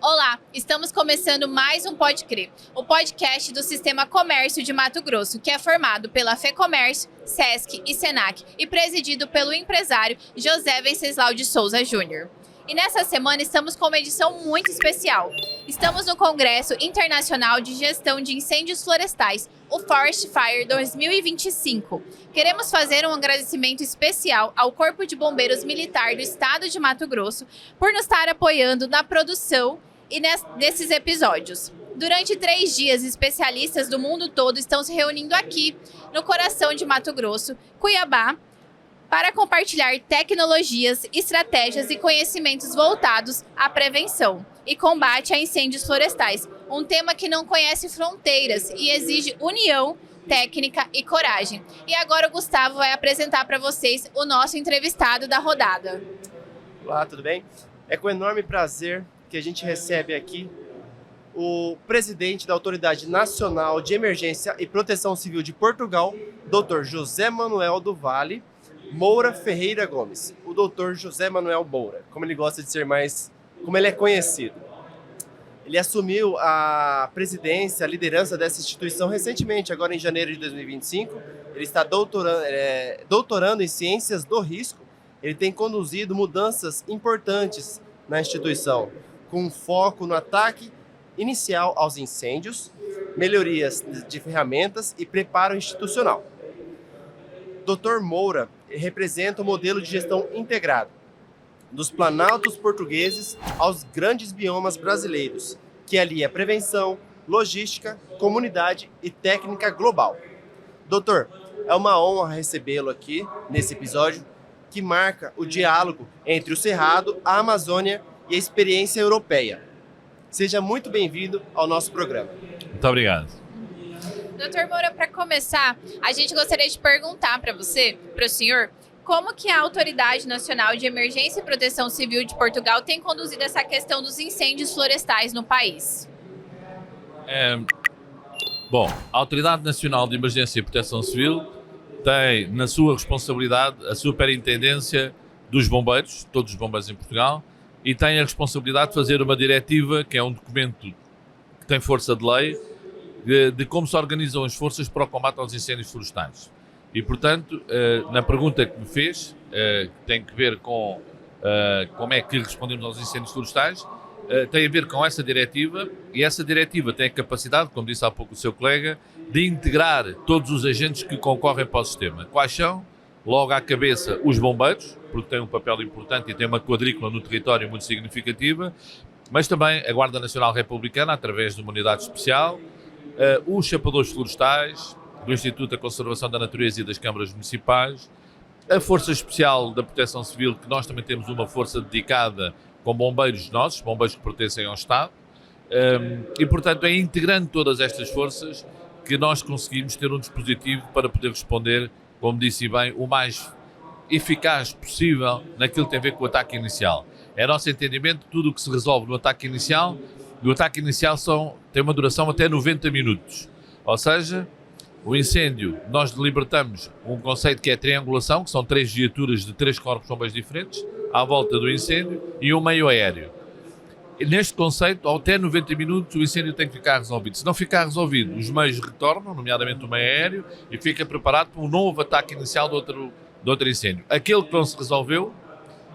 Olá, estamos começando mais um Pode Crer, o podcast do Sistema Comércio de Mato Grosso, que é formado pela FEComércio, SESC e SENAC e presidido pelo empresário José Venceslau de Souza Júnior. E nessa semana estamos com uma edição muito especial. Estamos no Congresso Internacional de Gestão de Incêndios Florestais, o Forest Fire 2025. Queremos fazer um agradecimento especial ao Corpo de Bombeiros Militar do Estado de Mato Grosso por nos estar apoiando na produção e nesses episódios. Durante 3 dias, especialistas do mundo todo estão se reunindo aqui, no coração de Mato Grosso, Cuiabá, para compartilhar tecnologias, estratégias e conhecimentos voltados à prevenção e combate a incêndios florestais, um tema que não conhece fronteiras e exige união, técnica e coragem. E agora o Gustavo vai apresentar para vocês o nosso entrevistado da rodada. Olá, tudo bem? É com enorme prazer que a gente recebe aqui o presidente da Autoridade Nacional de Emergência e Proteção Civil de Portugal, Dr. José Manuel do Vale Moura Ferreira Gomes, o Dr. José Manuel Moura, como ele gosta de ser mais, como ele é conhecido. Ele assumiu a presidência, a liderança dessa instituição recentemente, agora em janeiro de 2025. Ele está doutorando em Ciências do Risco. Ele tem conduzido mudanças importantes na instituição, com foco no ataque inicial aos incêndios, melhorias de ferramentas e preparo institucional. Dr. Moura representa o modelo de gestão integrado, dos planaltos portugueses aos grandes biomas brasileiros, que alia prevenção, logística, comunidade e técnica global. Doutor, é uma honra recebê-lo aqui nesse episódio que marca o diálogo entre o Cerrado, a Amazônia e a experiência europeia. Seja muito bem-vindo ao nosso programa. Muito obrigado. Doutor Moura, para começar, a gente gostaria de perguntar para o senhor, como que a Autoridade Nacional de Emergência e Proteção Civil de Portugal tem conduzido essa questão dos incêndios florestais no país? Bom, a Autoridade Nacional de Emergência e Proteção Civil tem na sua responsabilidade a superintendência dos bombeiros, todos os bombeiros em Portugal, e tem a responsabilidade de fazer uma diretiva, que é um documento que tem força de lei, de como se organizam as forças para o combate aos incêndios florestais. E, portanto, na pergunta que me fez, que tem que ver com como é que respondemos aos incêndios florestais, tem a ver com essa diretiva, e essa diretiva tem a capacidade, como disse há pouco o seu colega, de integrar todos os agentes que concorrem para o sistema. Quais são? Logo à cabeça, os bombeiros, porque têm um papel importante e têm uma quadrícula no território muito significativa, mas também a Guarda Nacional Republicana, através de uma unidade especial, os chapadores florestais, do Instituto da Conservação da Natureza e das Câmaras Municipais, a Força Especial da Proteção Civil, que nós também temos uma força dedicada com bombeiros nossos, bombeiros que pertencem ao Estado, e portanto é integrando todas estas forças que nós conseguimos ter um dispositivo para poder responder, como disse bem, o mais eficaz possível naquilo que tem a ver com o ataque inicial. É nosso entendimento que tudo o que se resolve no ataque inicial, tem uma duração até 90 minutos. Ou seja, o incêndio, nós libertamos um conceito que é a triangulação, que são 3 viaturas de 3 corpos de bombeiros diferentes, à volta do incêndio, e um meio aéreo. E neste conceito, até 90 minutos, o incêndio tem que ficar resolvido. Se não ficar resolvido, os meios retornam, nomeadamente o meio aéreo, e fica preparado para um novo ataque inicial de outro incêndio. Aquele que não se resolveu,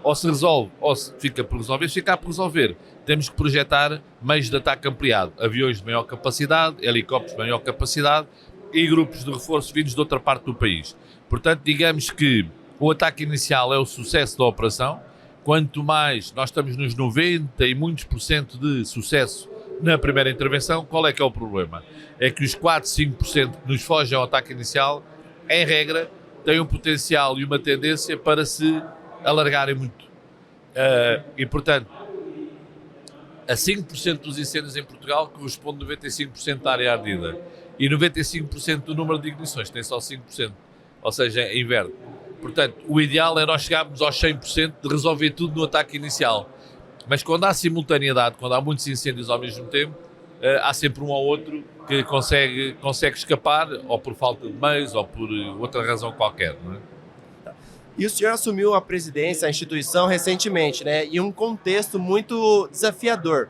ou se resolve, ou se fica por resolver. Se ficar por resolver, temos que projetar meios de ataque ampliado, aviões de maior capacidade, helicópteros de maior capacidade e grupos de reforço vindos de outra parte do país. Portanto, digamos que o ataque inicial é o sucesso da operação. Quanto mais nós estamos nos 90 e muitos % de sucesso na primeira intervenção, qual é que é o problema? É que os 4, 5% que nos fogem ao ataque inicial, em regra, têm um potencial e uma tendência para se alargarem muito. E, portanto, a 5% dos incêndios em Portugal corresponde a 95% da área ardida. E 95% do número de ignições tem só 5%. Ou seja, é inverte. Portanto, o ideal é nós chegarmos aos 100% de resolver tudo no ataque inicial. Mas quando há simultaneidade, quando há muitos incêndios ao mesmo tempo, há sempre um ou outro que consegue escapar, ou por falta de meios, ou por outra razão qualquer, não é? E o senhor assumiu a presidência, a instituição, recentemente, né? Em um contexto muito desafiador.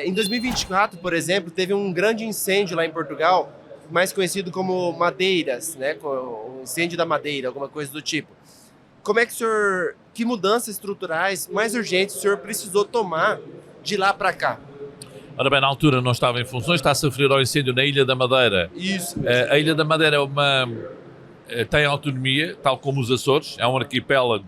Em 2024, por exemplo, teve um grande incêndio lá em Portugal, mais conhecido como Madeiras, né? O incêndio da Madeira, alguma coisa do tipo. Como é que o senhor, que mudanças estruturais mais urgentes o senhor precisou tomar de lá para cá? Ora bem, na altura não estava em funções, está a sofrer o incêndio na Ilha da Madeira. Isso. A Ilha da Madeira tem autonomia, tal como os Açores, é um arquipélago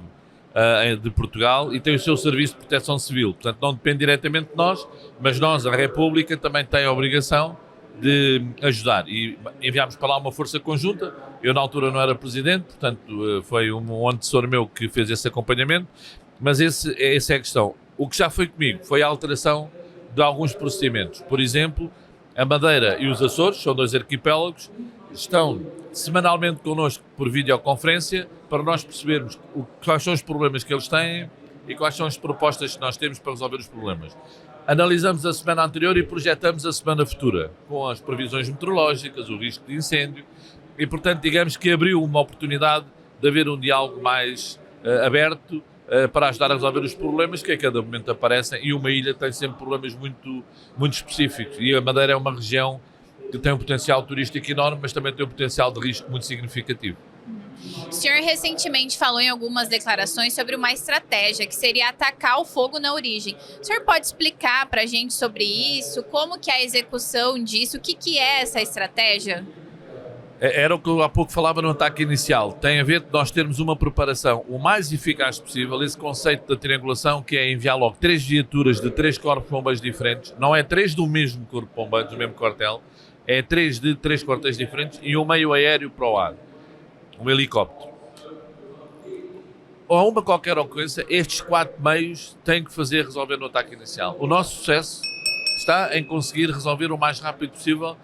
de Portugal e tem o seu serviço de proteção civil. Portanto, não depende diretamente de nós, mas nós, a República, também tem a obrigação de ajudar. E enviámos para lá uma força conjunta. Eu, na altura, não era presidente, portanto, foi um antecessor meu que fez esse acompanhamento, mas essa é a questão. O que já foi comigo foi a alteração de alguns procedimentos. Por exemplo, a Madeira e os Açores, são 2 arquipélagos, estão semanalmente connosco por videoconferência para nós percebermos quais são os problemas que eles têm e quais são as propostas que nós temos para resolver os problemas. Analisamos a semana anterior e projetamos a semana futura, com as previsões meteorológicas, o risco de incêndio, e portanto digamos que abriu uma oportunidade de haver um diálogo mais aberto para ajudar a resolver os problemas que a cada momento aparecem, e uma ilha tem sempre problemas muito, muito específicos, e a Madeira é uma região que tem um potencial turístico enorme, mas também tem um potencial de risco muito significativo. O senhor recentemente falou em algumas declarações sobre uma estratégia que seria atacar o fogo na origem. O senhor pode explicar para a gente sobre isso? Como que é a execução disso? O que é essa estratégia? Era o que eu há pouco falava no ataque inicial. Tem a ver com nós termos uma preparação o mais eficaz possível, esse conceito da triangulação, que é enviar logo 3 viaturas de 3 corpos de bombeiros diferentes, não é 3 do mesmo corpo de bombeiros, do mesmo quartel, é 3 de 3 quartéis diferentes e um meio aéreo para o ar, um helicóptero. Ou a uma qualquer ocorrência, estes 4 meios têm que fazer resolver no ataque inicial. O nosso sucesso está em conseguir resolver o mais rápido possível.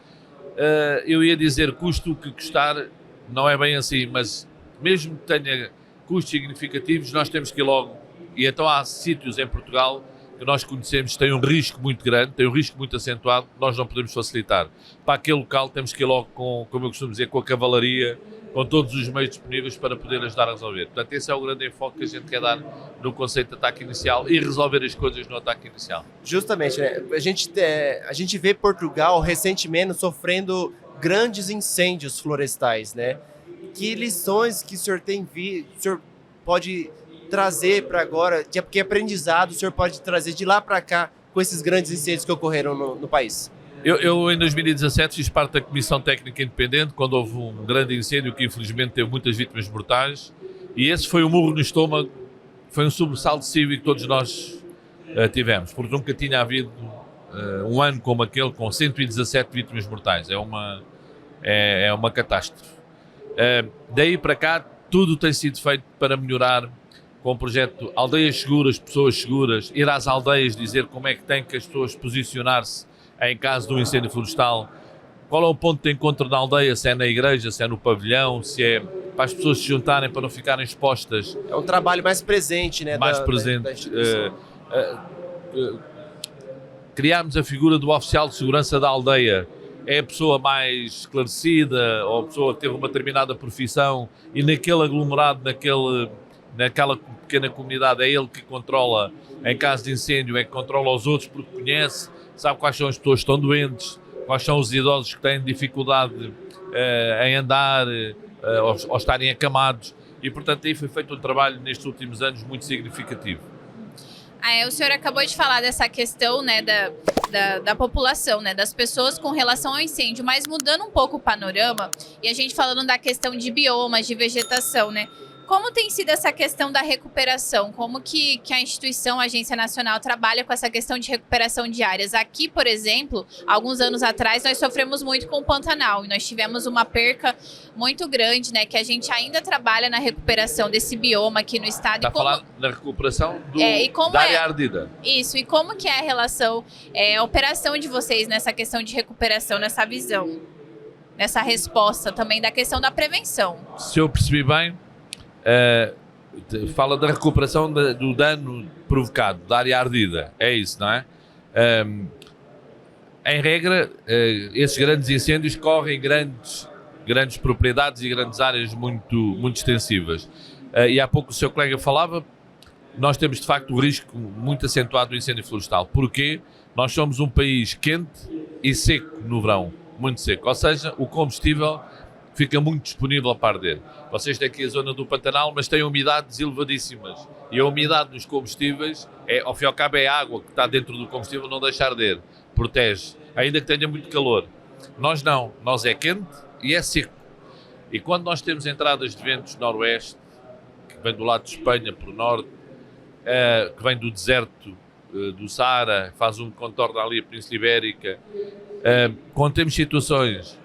Eu ia dizer custo o que custar, não é bem assim, mas mesmo que tenha custos significativos, nós temos que ir logo. E então há sítios em Portugal que nós conhecemos que têm um risco muito grande, têm um risco muito acentuado, nós não podemos facilitar. Para aquele local temos que ir logo com, como eu costumo dizer, com a cavalaria, com todos os meios disponíveis para poder ajudar a resolver. Portanto, esse é o grande enfoque que a gente quer dar no conceito de ataque inicial e resolver as coisas no ataque inicial. Justamente, né? A gente vê Portugal recentemente sofrendo grandes incêndios florestais, né? Que lições que o senhor o senhor pode trazer para agora, que aprendizado o senhor pode trazer de lá para cá com esses grandes incêndios que ocorreram no país? Eu, em 2017, fiz parte da Comissão Técnica Independente, quando houve um grande incêndio que, infelizmente, teve muitas vítimas mortais. E esse foi um murro no estômago, foi um sobressalto cívico que todos nós tivemos, porque nunca tinha havido um ano como aquele, com 117 vítimas mortais. É uma catástrofe. Daí para cá, tudo tem sido feito para melhorar, com o projeto Aldeias Seguras, Pessoas Seguras, ir às aldeias dizer como é que tem que as pessoas posicionar-se em caso de um incêndio florestal, qual é o ponto de encontro na aldeia, se é na igreja, se é no pavilhão, se é para as pessoas se juntarem para não ficarem expostas. É um trabalho mais presente, né? Mais presente. Da instituição. Criámos a figura do oficial de segurança da aldeia. É a pessoa mais esclarecida, ou a pessoa que teve uma determinada profissão e naquele aglomerado, naquela pequena comunidade, é ele que controla, em caso de incêndio, é que controla os outros porque conhece, sabe quais são as pessoas que estão doentes, quais são os idosos que têm dificuldade em andar ou estarem acamados, e portanto aí foi feito um trabalho nestes últimos anos muito significativo. O senhor acabou de falar dessa questão, né, da população, né, das pessoas com relação ao incêndio, mas mudando um pouco o panorama, e a gente falando da questão de biomas, de vegetação, né, como tem sido essa questão da recuperação? Como que a instituição, a Agência Nacional, trabalha com essa questão de recuperação de áreas? Aqui, por exemplo, alguns anos atrás, nós sofremos muito com o Pantanal e nós tivemos uma perca muito grande, né? Que a gente ainda trabalha na recuperação desse bioma aqui no estado. Está falando da recuperação da área ardida. Isso, e como que é a relação, a operação de vocês nessa questão de recuperação, nessa visão, nessa resposta também da questão da prevenção? Se eu percebi bem, fala da recuperação do dano provocado, da área ardida, é isso, não é? em regra, esses grandes incêndios correm grandes propriedades e grandes áreas muito extensivas. E há pouco o seu colega falava, nós temos de facto o risco muito acentuado do incêndio florestal. Porquê? Nós somos um país quente e seco no verão, muito seco. Ou seja, o combustível fica muito disponível para arder. Vocês têm aqui a zona do Pantanal, mas têm umidades elevadíssimas. E a umidade nos combustíveis, ao fim e ao cabo, é a água que está dentro do combustível, não deixa arder. Protege, ainda que tenha muito calor. Nós não, nós é quente e é seco. E quando nós temos entradas de ventos noroeste, que vem do lado de Espanha, por norte, que vem do deserto do Saara, faz um contorno ali a Península Ibérica, quando temos situações,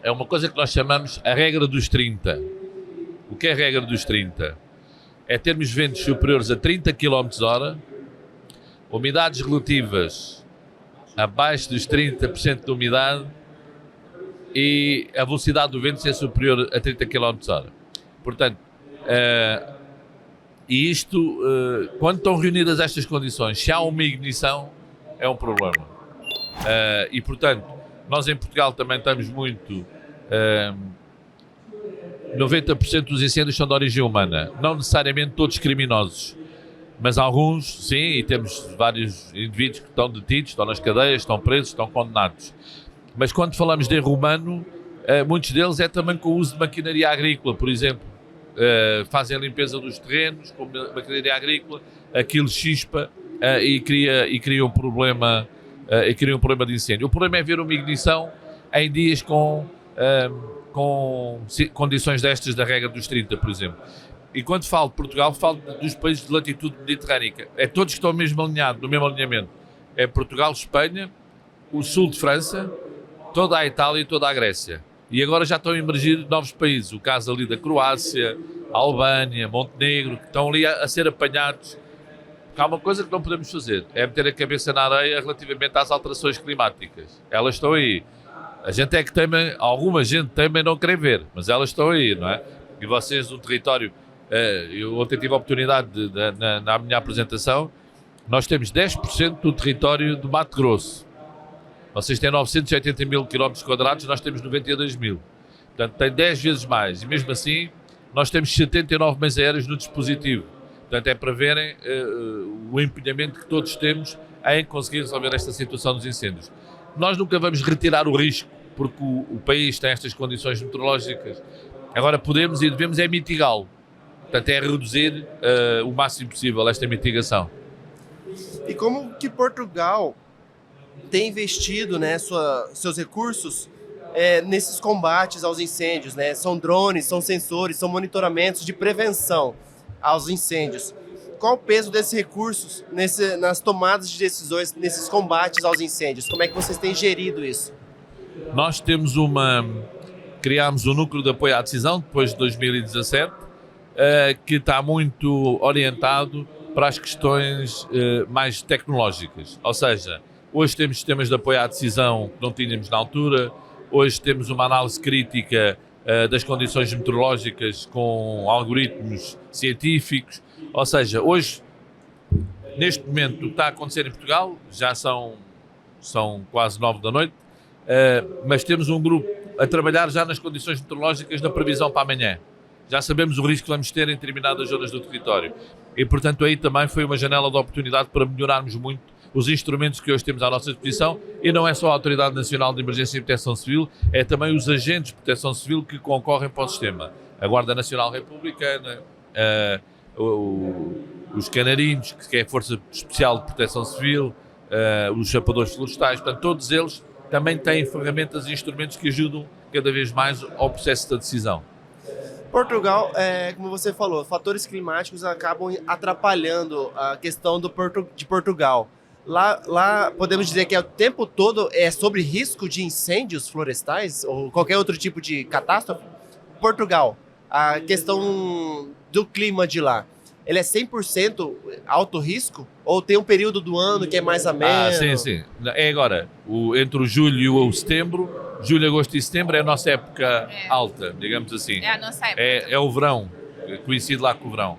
é uma coisa que nós chamamos a regra dos 30. O que é a regra dos 30? É termos ventos superiores a 30 km/h, umidades relativas abaixo dos 30% de umidade e a velocidade do vento ser superior a 30 km/h. Portanto, e isto, quando estão reunidas estas condições, se há uma ignição, é um problema. E, portanto, nós em Portugal também estamos muito... 90% dos incêndios são de origem humana, não necessariamente todos criminosos, mas alguns, sim, e temos vários indivíduos que estão detidos, estão nas cadeias, estão presos, estão condenados. Mas quando falamos de erro humano, muitos deles é também com o uso de maquinaria agrícola, por exemplo. Fazem a limpeza dos terrenos com maquinaria agrícola, aquilo chispa e cria um problema de incêndio. O problema é ver uma ignição em dias com condições destas da regra dos 30, por exemplo. E quando falo de Portugal, falo dos países de latitude mediterrânica. É todos que estão mesmo alinhados, no mesmo alinhamento. É Portugal, Espanha, o sul de França, toda a Itália e toda a Grécia. E agora já estão a emergir novos países. O caso ali da Croácia, Albânia, Montenegro, que estão ali a ser apanhados. Há uma coisa que não podemos fazer, é meter a cabeça na areia relativamente às alterações climáticas. Elas estão aí. A gente é que teme, alguma gente teme não querer ver, mas elas estão aí, não é? E vocês, no território, eu ontem tive a oportunidade, na minha apresentação, nós temos 10% do território do Mato Grosso. Vocês têm 980 mil km², nós temos 92 mil. Portanto, tem 10 vezes mais. E mesmo assim, nós temos 79 meios aéreos no dispositivo. Portanto, é para verem o empenhamento que todos temos em conseguir resolver esta situação dos incêndios. Nós nunca vamos retirar o risco, porque o país tem estas condições meteorológicas. Agora podemos e devemos é mitigá-lo. Portanto, é reduzir o máximo possível esta mitigação. E como que Portugal tem investido, né, seus recursos nesses combates aos incêndios, né? São drones, são sensores, são monitoramentos de prevenção aos incêndios. Qual o peso desses recursos nas tomadas de decisões, nesses combates aos incêndios? Como é que vocês têm gerido isso? Nós criámos um núcleo de apoio à decisão depois de 2017, que está muito orientado para as questões mais tecnológicas. Ou seja, hoje temos sistemas de apoio à decisão que não tínhamos na altura, hoje temos uma análise crítica das condições meteorológicas com algoritmos científicos. Ou seja, hoje, neste momento, o que está a acontecer em Portugal, já são quase 9 da noite, mas temos um grupo a trabalhar já nas condições meteorológicas da previsão para amanhã. Já sabemos o risco que vamos ter em determinadas zonas do território. E, portanto, aí também foi uma janela de oportunidade para melhorarmos muito os instrumentos que hoje temos à nossa disposição, e não é só a Autoridade Nacional de Emergência e Proteção Civil, é também os agentes de proteção civil que concorrem para o sistema. A Guarda Nacional Republicana, os canarinhos, que é a Força Especial de Proteção Civil, os chapadores florestais, portanto, todos eles também têm ferramentas e instrumentos que ajudam cada vez mais ao processo da decisão. Portugal, como você falou, fatores climáticos acabam atrapalhando a questão de Portugal. Lá podemos dizer que o tempo todo é sobre risco de incêndios florestais ou qualquer outro tipo de catástrofe? Portugal, a questão do clima de lá, ele é 100% alto risco? Ou tem um período do ano que é mais ameno? Sim. É agora, entre o julho e o setembro, julho, agosto e setembro é a nossa época alta, digamos assim. É a nossa época. É o verão, coincide lá com o verão.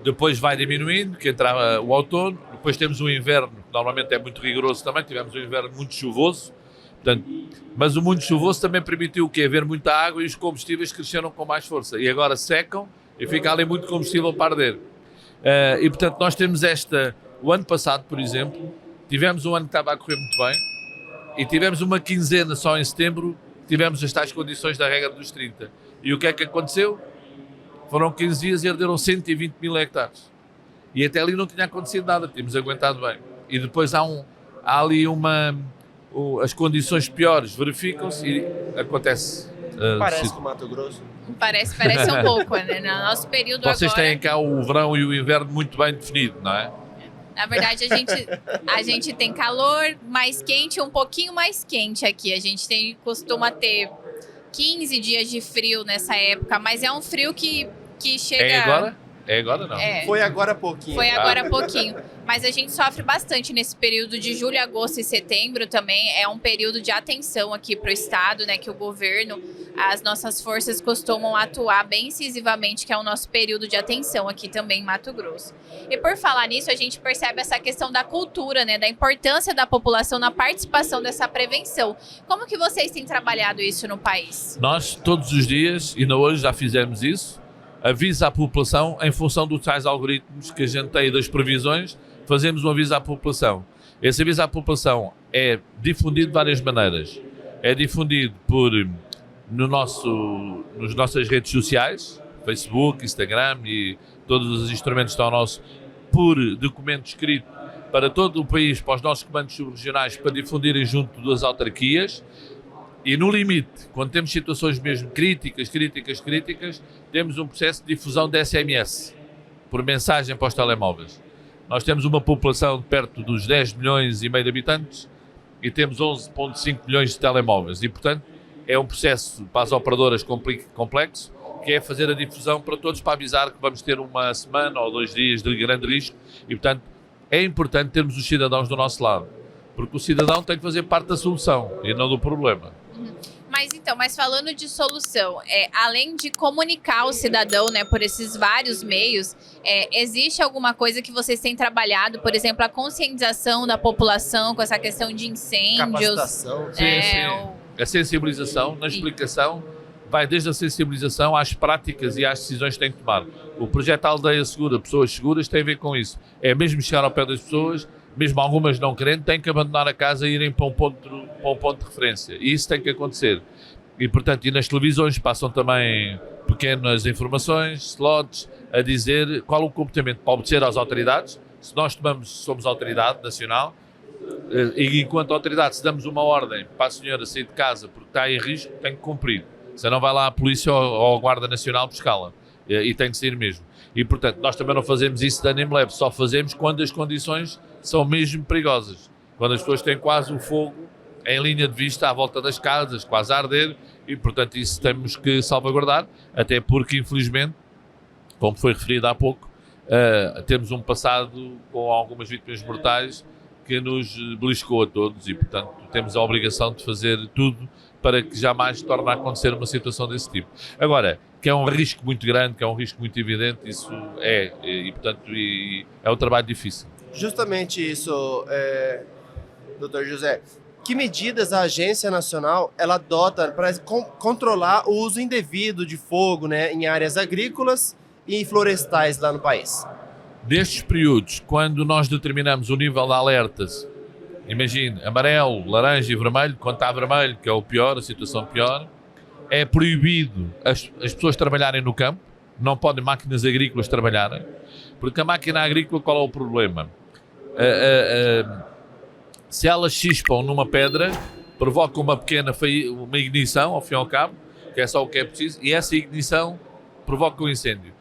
Depois vai diminuindo, que entra o outono, depois temos o inverno, normalmente é muito rigoroso também, tivemos um inverno muito chuvoso, portanto, mas o muito chuvoso também permitiu o quê? Haver muita água e os combustíveis cresceram com mais força. E agora secam e fica ali muito combustível para arder. E portanto nós temos o ano passado, por exemplo, tivemos um ano que estava a correr muito bem e tivemos uma quinzena só em setembro, tivemos as tais condições da regra dos 30. E o que é que aconteceu? Foram 15 dias e arderam 120 mil hectares. E até ali não tinha acontecido nada, tínhamos aguentado bem. E depois há ali as condições piores verificam-se e acontece. Parece com o Mato Grosso. Parece um pouco, né? No nosso período Vocês agora... têm cá o verão e o inverno muito bem definido, não é? Na verdade, a gente tem calor mais quente, um pouquinho mais quente aqui. A gente costuma ter 15 dias de frio nessa época, mas é um frio que chega... É agora? É agora não? Foi agora há pouquinho. Foi agora há pouquinho. Mas a gente sofre bastante nesse período de julho, agosto e setembro também. É um período de atenção aqui para o estado, né? Que o governo, as nossas forças costumam atuar bem incisivamente, que é o nosso período de atenção aqui também em Mato Grosso. E por falar nisso, a gente percebe essa questão da cultura, né? Da importância da população na participação dessa prevenção. Como que vocês têm trabalhado isso no país? Nós, todos os dias, e ainda hoje já fizemos isso, avisa à população em função dos tais algoritmos que a gente tem das previsões, fazemos um aviso à população. Esse aviso à população é difundido de várias maneiras. É difundido nas nossas redes sociais, Facebook, Instagram e todos os instrumentos que estão ao nosso, por documento escrito para todo o país, para os nossos comandos subregionais, para difundirem junto das autarquias. E no limite, quando temos situações mesmo críticas, temos um processo de difusão de SMS, por mensagem para os telemóveis. Nós temos uma população de perto dos 10 milhões e meio de habitantes e temos 11,5 milhões de telemóveis. E, portanto, é um processo para as operadoras complexo, que é fazer a difusão para todos, para avisar que vamos ter uma semana ou 2 dias de grande risco. E, portanto, é importante termos os cidadãos do nosso lado, porque o cidadão tem que fazer parte da solução e não do problema. Mas falando de solução, além de comunicar o cidadão, né, por esses vários meios, existe alguma coisa que vocês têm trabalhado, por exemplo, a conscientização da população com essa questão de incêndios? Capacitação. Sim. A sensibilização, na explicação, vai desde a sensibilização às práticas e às decisões que têm que tomar. O projeto Aldeia Segura, Pessoas Seguras, tem a ver com isso. É mesmo chegar ao pé das pessoas, mesmo algumas não querendo, têm que abandonar a casa e irem para um ponto de referência. E isso tem que acontecer. E, portanto, e nas televisões passam também pequenas informações, slots, a dizer qual o comportamento para obedecer às autoridades. Se nós somos autoridade nacional, e enquanto autoridade, se damos uma ordem para a senhora sair de casa porque está em risco, tem que cumprir. Senão vai lá a polícia ou a Guarda Nacional buscá-la. E tem que sair mesmo. E, portanto, nós também não fazemos isso de ânimo leve, só fazemos quando as condições são mesmo perigosas. Quando as pessoas têm quase o fogo em linha de vista à volta das casas, quase a arder, e, portanto, isso temos que salvaguardar, até porque, infelizmente, como foi referido há pouco, temos um passado com algumas vítimas mortais que nos beliscou a todos e, portanto, temos a obrigação de fazer tudo para que jamais torne a acontecer uma situação desse tipo. Agora, que é um risco muito grande, que é um risco muito evidente, isso e portanto, é um trabalho difícil. Justamente isso, Dr. José. Que medidas a Agência Nacional ela adota para controlar o uso indevido de fogo, né, em áreas agrícolas e florestais lá no país? Nestes períodos, quando nós determinamos o nível de alertas, imagine, amarelo, laranja e vermelho, quando está vermelho, que é o pior, a situação pior, é proibido as pessoas trabalharem no campo, não podem máquinas agrícolas trabalharem, porque a máquina agrícola, qual é o problema? Se elas chispam numa pedra, provoca uma pequena uma ignição, ao fim e ao cabo, que é só o que é preciso, e essa ignição provoca um incêndio.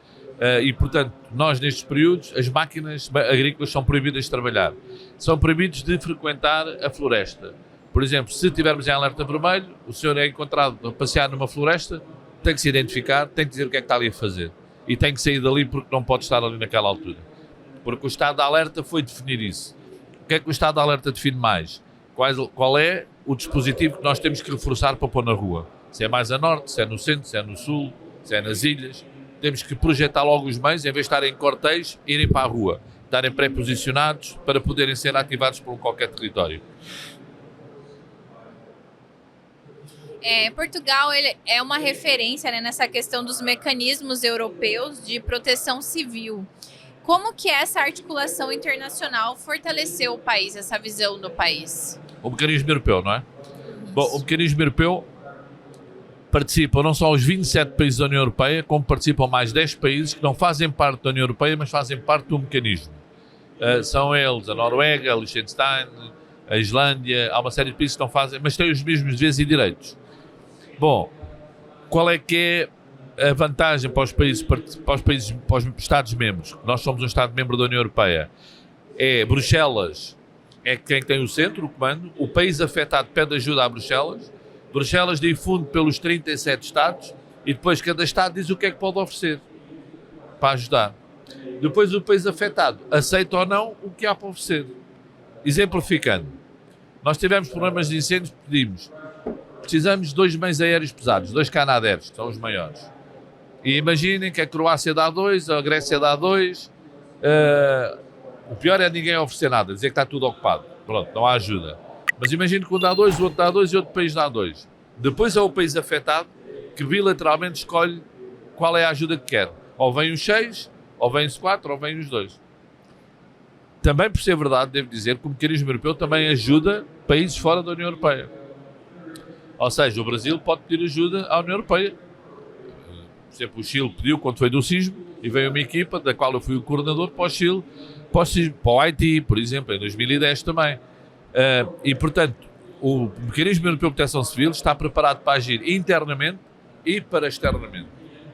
E, portanto, nós nestes períodos, as máquinas agrícolas são proibidas de trabalhar. São proibidos de frequentar a floresta. Por exemplo, se estivermos em alerta vermelho, o senhor é encontrado a passear numa floresta, tem que se identificar, tem que dizer o que é que está ali a fazer. E tem que sair dali porque não pode estar ali naquela altura. Porque o estado de alerta foi definir isso. O que é que o estado de alerta define mais? Qual é o dispositivo que nós temos que reforçar para pôr na rua? Se é mais a norte, se é no centro, se é no sul, se é nas ilhas. Temos que projetar logo os meios, em vez de estarem em corteios, irem para a rua. estarem pré-posicionados para poderem ser ativados por qualquer território. Portugal ele é uma referência, né, nessa questão dos mecanismos europeus de proteção civil. Como que essa articulação internacional fortaleceu o país, essa visão do país? O mecanismo europeu, não é? Bom, o mecanismo europeu participam não só os 27 países da União Europeia, como participam mais 10 países que não fazem parte da União Europeia, mas fazem parte do mecanismo. São eles a Noruega, a Liechtenstein, a Islândia, há uma série de países que não fazem, mas têm os mesmos deveres e direitos. Bom, qual é que é a vantagem para os Estados-membros? Nós somos um Estado-membro da União Europeia. Bruxelas é quem tem o centro, o comando. O país afetado pede ajuda a Bruxelas. Bruxelas difunde pelos 37 Estados e depois cada Estado diz o que é que pode oferecer para ajudar. Depois o país afetado aceita ou não o que há para oferecer. Exemplificando, nós tivemos problemas de incêndios, precisamos de 2 meios aéreos pesados, 2 Canadairs, que são os maiores. E imaginem que a Croácia dá 2, a Grécia dá 2, o pior é ninguém oferecer nada, dizer que está tudo ocupado. Pronto, não há ajuda. Mas imagine que um dá 2, o outro dá 2 e outro país dá 2. Depois é o país afetado que bilateralmente escolhe qual é a ajuda que quer. Ou vem os 6, ou vem os 4, ou vem os 2. Também, por ser verdade, devo dizer que o mecanismo europeu também ajuda países fora da União Europeia. Ou seja, o Brasil pode pedir ajuda à União Europeia. Por exemplo, o Chile pediu quando foi do sismo e veio uma equipa da qual eu fui o coordenador para o Chile, para o Haiti, por exemplo, em 2010 também. E, portanto, o mecanismo europeu de proteção civil está preparado para agir internamente e para externamente.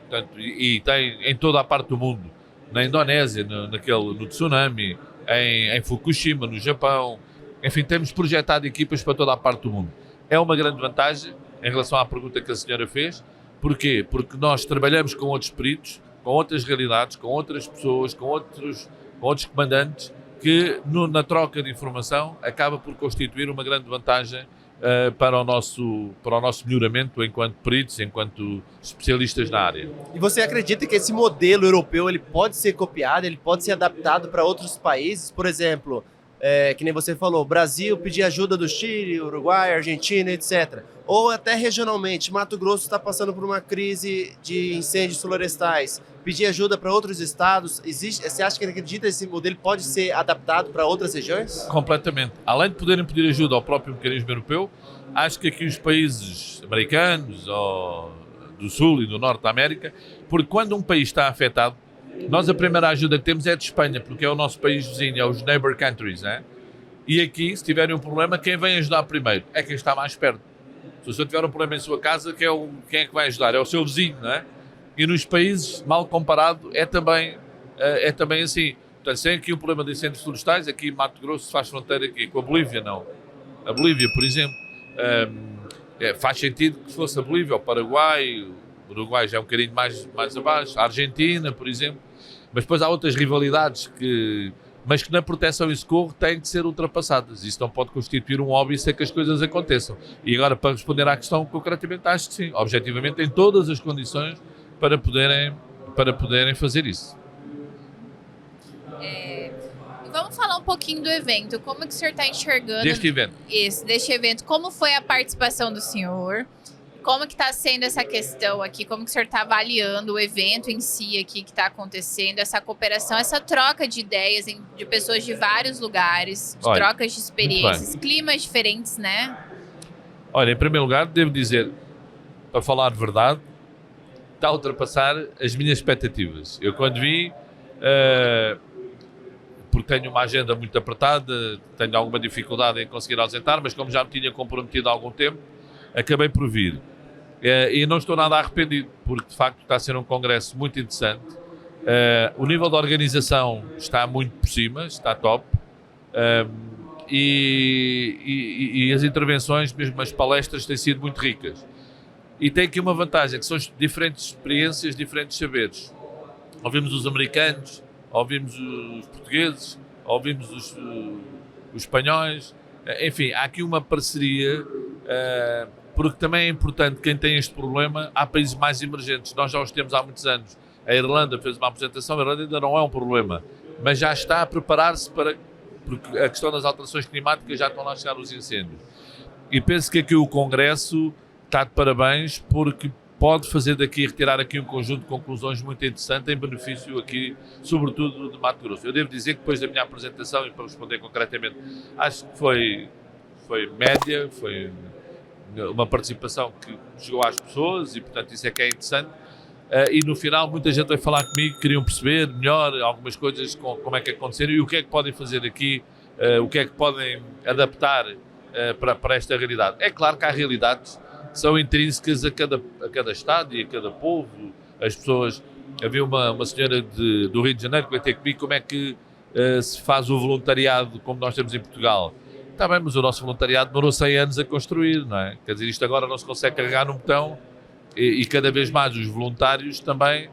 Portanto, e tem em toda a parte do mundo, na Indonésia, no tsunami, em Fukushima, no Japão. Enfim, temos projetado equipas para toda a parte do mundo. É uma grande vantagem em relação à pergunta que a senhora fez. Porquê? Porque nós trabalhamos com outros peritos, com outras realidades, com outras pessoas, com outros comandantes, que na troca de informação acaba por constituir uma grande vantagem para o nosso melhoramento enquanto peritos, enquanto especialistas na área. E você acredita que esse modelo europeu ele pode ser copiado, ele pode ser adaptado para outros países? Por exemplo, que nem você falou, Brasil pedir ajuda do Chile, Uruguai, Argentina, etc. Ou até regionalmente, Mato Grosso está passando por uma crise de incêndios florestais, pedir ajuda para outros estados. Você acha que acredita que esse modelo pode ser adaptado para outras regiões? Completamente. Além de poderem pedir ajuda ao próprio mecanismo europeu, acho que aqui os países americanos, ou do Sul e do Norte da América, porque quando um país está afetado, nós a primeira ajuda que temos é de Espanha, porque é o nosso país vizinho, é os neighbor countries, né? E aqui, se tiverem um problema, quem vem ajudar primeiro é quem está mais perto. Se o senhor tiver um problema em sua casa, quem é que vai ajudar? É o seu vizinho, não é? E nos países, mal comparado, é também assim. Portanto, se tem aqui um problema de incêndios florestais, aqui em Mato Grosso faz fronteira aqui com a Bolívia, não. A Bolívia, por exemplo, faz sentido que fosse a Bolívia, o Paraguai, o Uruguai já é um bocadinho mais abaixo, a Argentina, por exemplo. Mas depois há outras rivalidades mas que na proteção e socorro têm de ser ultrapassadas. Isso não pode constituir um óbvio sem que as coisas aconteçam. E agora, para responder à questão concretamente, acho que sim. Objetivamente, tem todas as condições para poderem fazer isso. Vamos falar um pouquinho do evento. Como que o senhor está enxergando deste evento? Como foi a participação do senhor? Como que está sendo essa questão aqui? Como que o senhor está avaliando o evento em si aqui que está acontecendo? Essa cooperação, essa troca de ideias de pessoas de vários lugares, de trocas de experiências, climas diferentes, né? Olha, em primeiro lugar, devo dizer, para falar de verdade, está a ultrapassar as minhas expectativas. Eu quando vi, porque tenho uma agenda muito apertada, tenho alguma dificuldade em conseguir ausentar, mas como já me tinha comprometido há algum tempo, acabei por vir. E não estou nada arrependido, porque de facto está a ser um congresso muito interessante. O nível de organização está muito por cima, está top. E as intervenções, mesmo as palestras, têm sido muito ricas. E tem aqui uma vantagem, que são diferentes experiências, diferentes saberes. Ouvimos os americanos, ouvimos os portugueses, ouvimos os espanhóis. Enfim, há aqui uma parceria, porque também é importante, quem tem este problema, há países mais emergentes, nós já os temos há muitos anos. A Irlanda fez uma apresentação, a Irlanda ainda não é um problema, mas já está a preparar-se porque a questão das alterações climáticas já estão lá a chegar os incêndios. E penso que aqui o Congresso está de parabéns porque pode retirar aqui um conjunto de conclusões muito interessante em benefício aqui, sobretudo de Mato Grosso. Eu devo dizer que depois da minha apresentação, e para responder concretamente, acho que foi média, foi uma participação que chegou às pessoas e, portanto, isso é que é interessante. E no final muita gente veio falar comigo, queriam perceber melhor algumas coisas, como é que aconteceram e o que é que podem fazer aqui, o que é que podem adaptar para esta realidade. É claro que há realidades que são intrínsecas a cada estado e a cada povo. As pessoas, havia uma senhora do Rio de Janeiro que veio ter comigo como é que se faz o voluntariado como nós temos em Portugal. Está bem, mas o nosso voluntariado demorou 100 anos a construir, não é? Quer dizer, isto agora não se consegue carregar num botão e cada vez mais os voluntários também,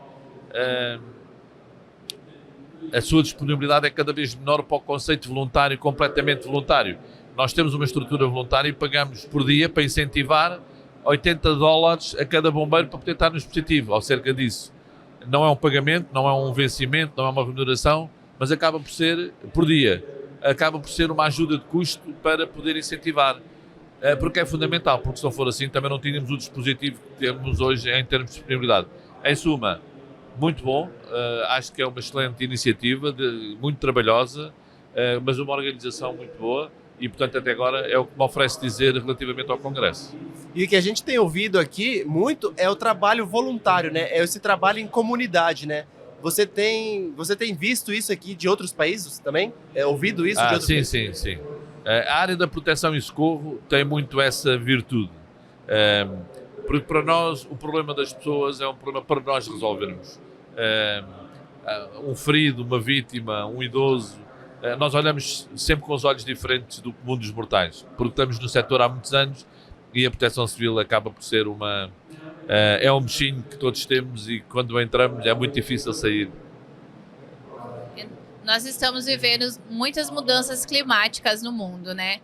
a sua disponibilidade é cada vez menor para o conceito voluntário, completamente voluntário. Nós temos uma estrutura voluntária e pagamos por dia para incentivar $80 a cada bombeiro para poder estar no dispositivo, ou cerca disso. Não é um pagamento, não é um vencimento, não é uma remuneração, mas acaba por ser por dia. Acaba por ser uma ajuda de custo para poder incentivar. Porque é fundamental, porque se não for assim também não tínhamos o dispositivo que temos hoje em termos de disponibilidade. Em suma, muito bom, acho que é uma excelente iniciativa, muito trabalhosa, mas uma organização muito boa e, portanto, até agora é o que me oferece dizer relativamente ao Congresso. E o que a gente tem ouvido aqui muito é o trabalho voluntário, né? É esse trabalho em comunidade, né? Você tem visto isso aqui de outros países também? Ouvido isso de outros países? Sim. A área da proteção e socorro tem muito essa virtude. Porque para nós o problema das pessoas é um problema para nós resolvermos. Um ferido, uma vítima, um idoso, nós olhamos sempre com os olhos diferentes do comum dos mortais, porque estamos no setor há muitos anos e a proteção civil acaba por ser é um bichinho que todos temos e quando entramos é muito difícil sair. Nós estamos vivendo muitas mudanças climáticas no mundo, né?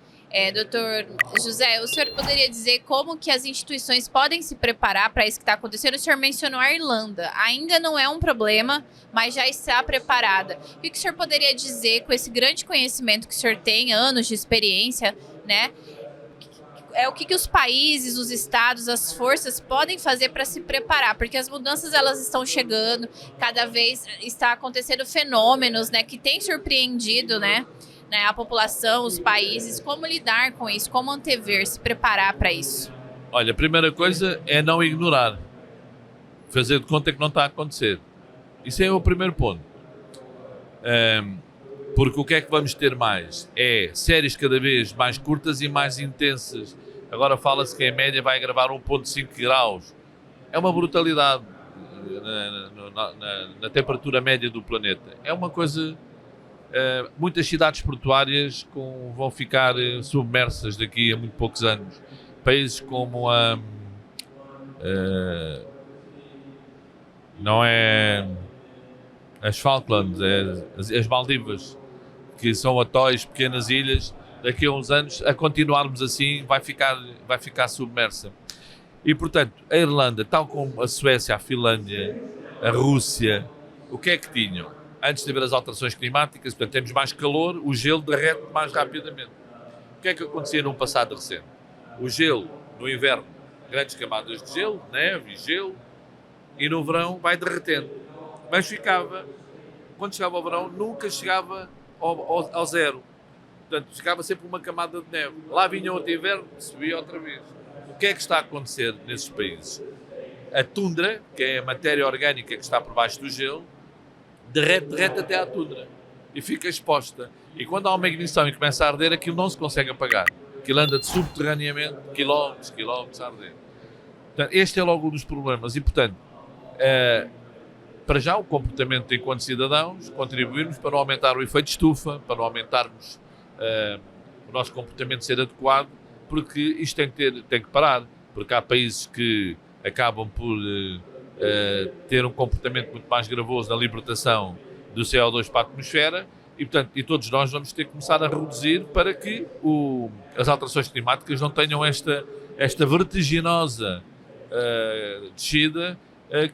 Doutor José, o senhor poderia dizer como que as instituições podem se preparar para isso que está acontecendo? O senhor mencionou a Irlanda. Ainda não é um problema, mas já está preparada. O que o senhor poderia dizer com esse grande conhecimento que o senhor tem, anos de experiência, né? O que os países, os estados, as forças podem fazer para se preparar, porque as mudanças elas estão chegando, cada vez está acontecendo fenômenos, né, que têm surpreendido, né, a população, os países. Como lidar com isso, como antever, se preparar para isso? Olha, a primeira coisa é não ignorar, fazer de conta que não está a acontecer. Isso é o primeiro ponto. Porque o que é que vamos ter mais? É séries cada vez mais curtas e mais intensas. Agora fala-se que em média vai gravar 1,5 graus. É uma brutalidade na temperatura média do planeta. É uma coisa... muitas cidades portuárias vão ficar submersas daqui a muito poucos anos. Países como não é as Falklands, as Maldivas, que são atóis, pequenas ilhas, daqui a uns anos, a continuarmos assim, vai ficar submersa. E, portanto, a Irlanda, tal como a Suécia, a Finlândia, a Rússia, o que é que tinham? Antes de haver as alterações climáticas, portanto, temos mais calor, o gelo derrete mais rapidamente. O que é que acontecia num passado recente? O gelo, no inverno, grandes camadas de gelo, neve e gelo, e no verão vai derretendo. Mas quando chegava ao verão, nunca chegava ao zero. Portanto, ficava sempre uma camada de neve. Lá vinha outro inverno, subia outra vez. O que é que está a acontecer nesses países? A tundra, que é a matéria orgânica que está por baixo do gelo, derrete até à tundra e fica exposta. E quando há uma ignição e começa a arder, aquilo não se consegue apagar. Aquilo anda subterraneamente, quilómetros a arder. Portanto, este é logo um dos problemas. E, portanto, para já o comportamento enquanto cidadãos, contribuirmos para não aumentar o efeito estufa, para não aumentarmos o nosso comportamento ser adequado, porque isto tem que parar, porque há países que acabam por ter um comportamento muito mais gravoso na libertação do CO2 para a atmosfera e, portanto, todos nós vamos ter que começar a reduzir para que as alterações climáticas não tenham esta vertiginosa descida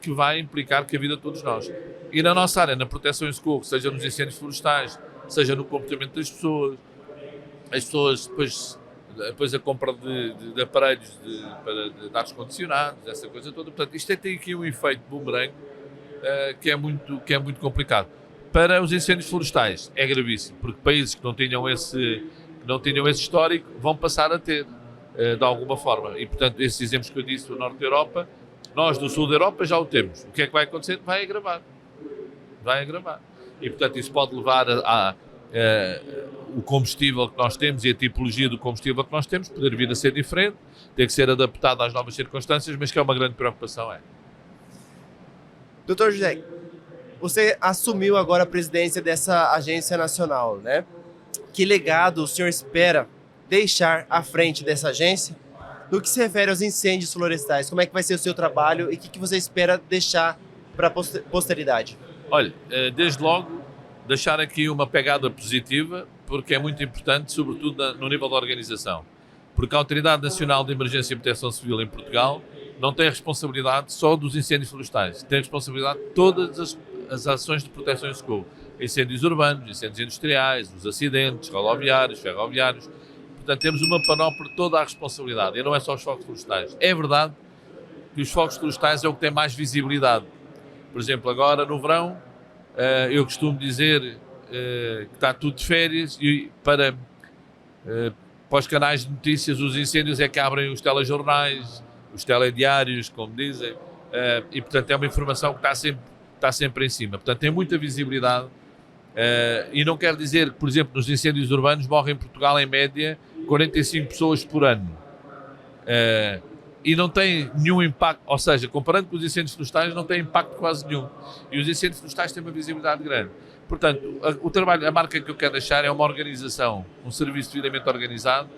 que vai implicar que a vida de todos nós. E na nossa área, na proteção e socorro, seja nos incêndios florestais, seja no comportamento das pessoas, as pessoas depois a compra de aparelhos de ar-condicionados, essa coisa toda. Portanto, isto tem aqui um efeito boomerang que é muito complicado. Para os incêndios florestais é gravíssimo, porque países que não tinham esse histórico vão passar a ter, de alguma forma. E, portanto, esses exemplos que eu disse do Norte da Europa, nós do Sul da Europa já o temos. O que é que vai acontecer? Vai agravar. E, portanto, isso pode levar o combustível que nós temos e a tipologia do combustível que nós temos poder vir a ser diferente, ter que ser adaptado às novas circunstâncias, mas que é uma grande preocupação. Doutor José, você assumiu agora a presidência dessa agência nacional, né? Que legado o senhor espera deixar à frente dessa agência no que se refere aos incêndios florestais? Como é que vai ser o seu trabalho e o que você espera deixar para a posteridade? Olha, desde logo, deixar aqui uma pegada positiva, porque é muito importante, sobretudo no nível da organização. Porque a Autoridade Nacional de Emergência e Proteção Civil em Portugal não tem a responsabilidade só dos incêndios florestais, tem a responsabilidade de todas as ações de proteção e socorro. Incêndios urbanos, incêndios industriais, os acidentes, rodoviários, ferroviários. Portanto, temos uma panóplia de toda a responsabilidade, e não é só os focos florestais. É verdade que os focos florestais é o que tem mais visibilidade. Por exemplo, agora no verão, eu costumo dizer que está tudo de férias e para os canais de notícias os incêndios é que abrem os telejornais, os telediários, como dizem, e portanto é uma informação que está sempre em cima. Portanto tem muita visibilidade e não quer dizer que, por exemplo, nos incêndios urbanos morrem em Portugal em média 45 pessoas por ano. E não tem nenhum impacto, ou seja, comparando com os incêndios florestais, não tem impacto quase nenhum. E os incêndios florestais têm uma visibilidade grande. Portanto, a marca que eu quero deixar é uma organização, um serviço devidamente organizado,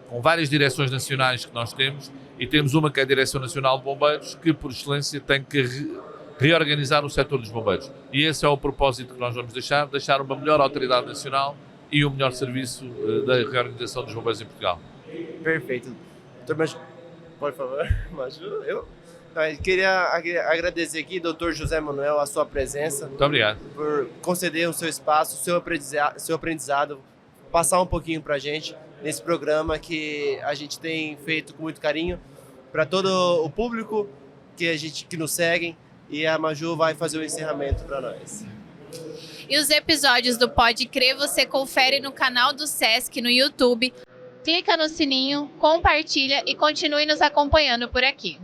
com várias direções nacionais que nós temos, e temos uma que é a Direção Nacional de Bombeiros, que por excelência tem que reorganizar o setor dos bombeiros. E esse é o propósito que nós vamos deixar uma melhor autoridade nacional e um melhor serviço da reorganização dos bombeiros em Portugal. Perfeito. Doutor Maju, por favor, Maju, eu queria agradecer aqui, doutor José Manuel, a sua presença. Muito obrigado. Por conceder o seu espaço, o seu aprendizado, passar um pouquinho para a gente nesse programa que a gente tem feito com muito carinho para todo o público que nos seguem, e a Maju vai fazer o encerramento para nós. E os episódios do Pode Crer você confere no canal do Sesc no YouTube. Clica no sininho, compartilha e continue nos acompanhando por aqui.